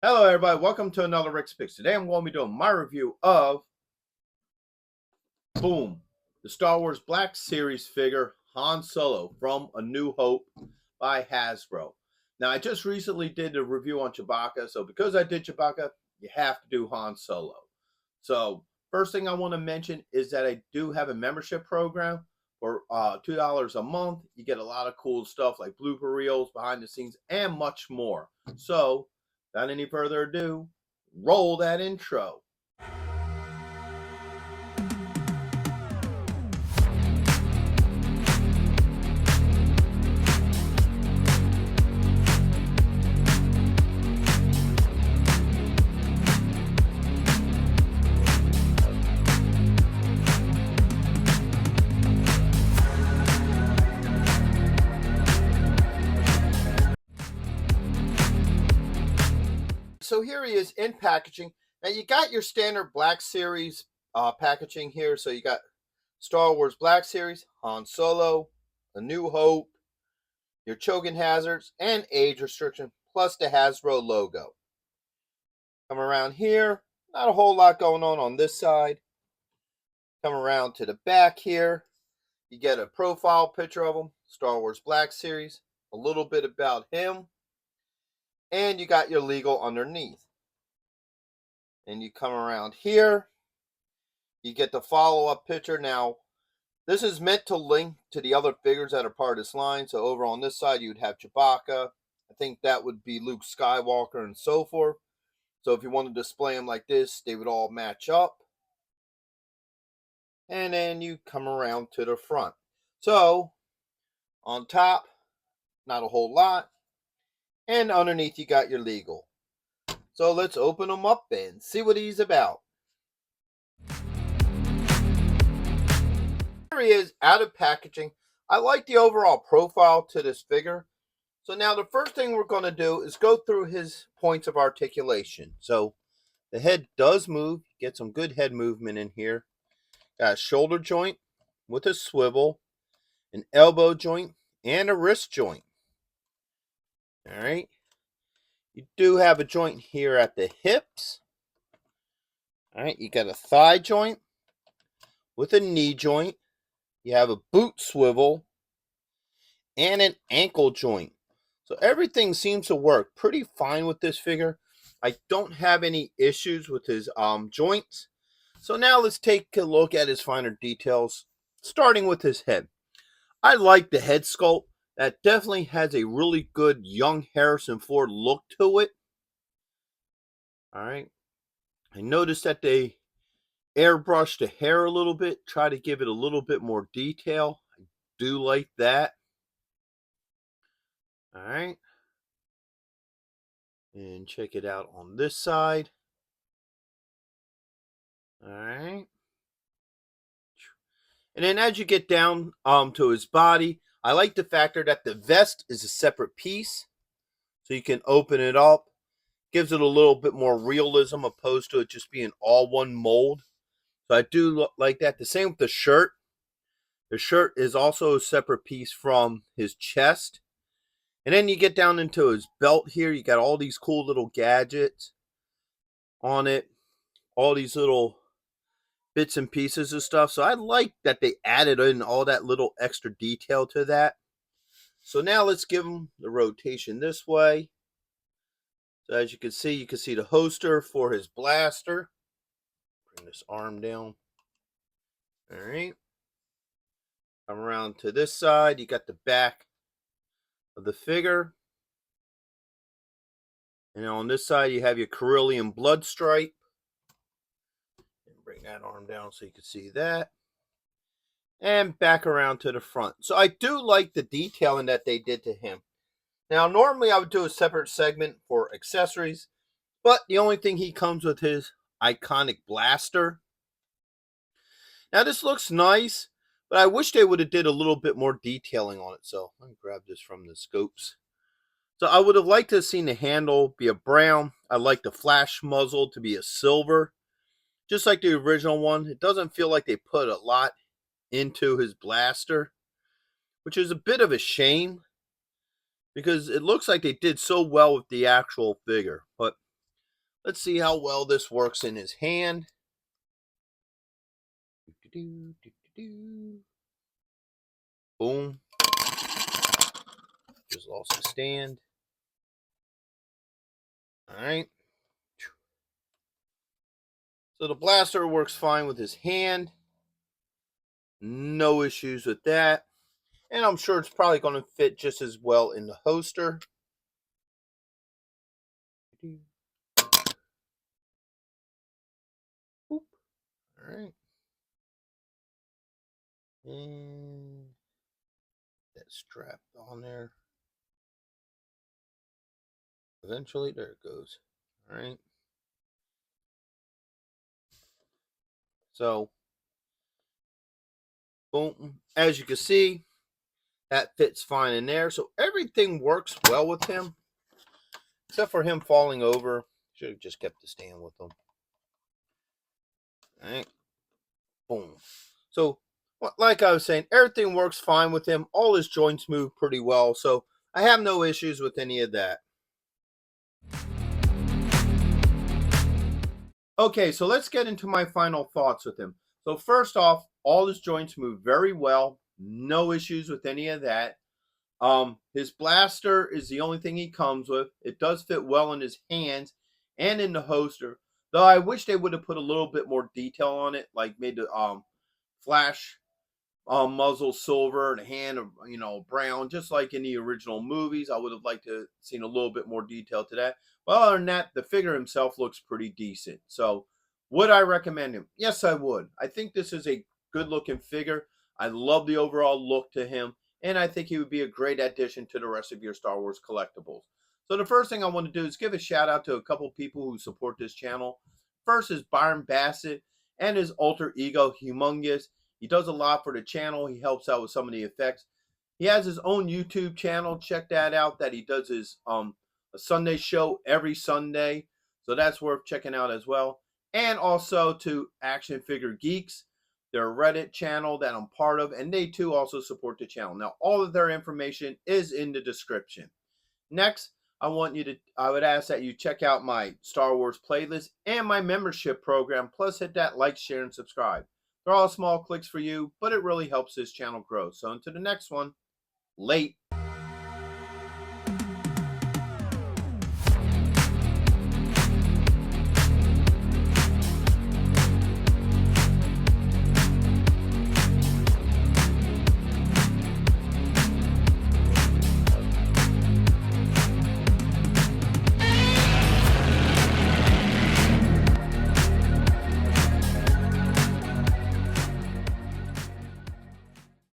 Hello everybody, welcome to another Rick's Picks. Today I'm going to be doing my review of Boom, the Star Wars Black Series figure Han Solo from A New Hope by Hasbro. Now I just recently did a review on Chewbacca, so because I did Chewbacca, you have to do Han Solo. So first thing I want to mention is that I do have a membership program for $2 a month. You get a lot of cool stuff like blooper reels, behind the scenes, and much more. So without any further ado, roll that intro. So here he is in packaging. Now you got your standard Black Series packaging here. So you got Star Wars Black Series, Han Solo, A New Hope, your choking hazards, and age restriction, plus the Hasbro logo. Come around here, not a whole lot going on this side. Come around to the back here, you get a profile picture of him, Star Wars Black Series, a little bit about him, and you got your legal underneath. And you come around here, you get the follow-up picture. Now, this is meant to link to the other figures that are part of this line. So over on this side, you would have Chewbacca. I think that would be Luke Skywalker and so forth. So if you want to display them like this, they would all match up. And then you come around to the front. So on top, not a whole lot. And underneath, you got your legal. So let's open them up and see what he's about. Here he is out of packaging. I like the overall profile to this figure. So now the first thing we're going to do is go through his points of articulation. So the head does move. Get some good head movement in here. Got a shoulder joint with a swivel, an elbow joint, and a wrist joint. All right. You do have a joint here at the hips. All right. You got a thigh joint with a knee joint. You have a boot swivel and an ankle joint. So everything seems to work pretty fine with this figure. I don't have any issues with his joints. So now let's take a look at his finer details, starting with his head. I like the head sculpt. That definitely has a really good young Harrison Ford look to it. All right. I noticed that they airbrushed the hair a little bit, try to give it a little bit more detail. I do like that. All right. And check it out on this side. All right. And then as you get down to his body, I like the factor that the vest is a separate piece. So you can open it up. Gives it a little bit more realism opposed to it just being all one mold. So I do like that. The same with the shirt. The shirt is also a separate piece from his chest. And then you get down into his belt here. You got all these cool little gadgets on it. All these little bits and pieces of stuff. So I like that they added in all that little extra detail to that. So now let's give him the rotation this way. So as you can see the holster for his blaster. Bring this arm down. All right. Come around to this side. You got the back of the figure. And on this side, you have your Carillion blood stripe. And bring that arm down so you can see that. And back around to the front. So I do like the detailing that they did to him. Now, normally I would do a separate segment for accessories. But the only thing he comes with his iconic blaster. Now, this looks nice. But I wish they would have did a little bit more detailing on it. So let me grab this from the scopes. So I would have liked to have seen the handle be a brown. I'd like the flash muzzle to be a silver. Just like the original one. It doesn't feel like they put a lot into his blaster. Which is a bit of a shame. Because it looks like they did so well with the actual figure. But Let's see how well this works in his hand. Boom. Just lost his stand. Alright. So the blaster works fine with his hand. No issues with that. And I'm sure it's probably going to fit just as well in the holster. Alright. And that strapped on there. Eventually, there it goes. Alright. So, boom. As you can see, that fits fine in there. So everything works well with him. Except for him falling over. Should have just kept the stand with him. Alright. Boom. So, like I was saying, everything works fine with him. All his joints move pretty well. So, I have no issues with any of that. Okay, so let's get into my final thoughts with him. So, first off, all his joints move very well. No issues with any of that. His blaster is the only thing he comes with. It does fit well in his hands and in the holster. Though I wish they would have put a little bit more detail on it, like made the flash muzzle silver and hand brown, just like in the original movies. I would have liked to seen a little bit more detail to that. Well, other than that, the figure himself looks pretty decent. So, would I recommend him? Yes, I would. I think this is a good looking figure. I love the overall look to him, and I think he would be a great addition to the rest of your Star Wars collectibles. So the first thing I want to do is give a shout out to a couple people who support this channel. First is Byron Bassett and his alter ego, Humongous. He does a lot for the channel. He helps out with some of the effects. He has his own YouTube channel. Check that out. That he does his a Sunday show every Sunday. So that's worth checking out as well. And also to Action Figure Geeks, their Reddit channel that I'm part of, and they too also support the channel. Now, all of their information is in the description. Next, I would ask that you check out my Star Wars playlist and my membership program. Plus, hit that like, share, and subscribe. They're all small clicks for you, but it really helps this channel grow. So until the next one, late.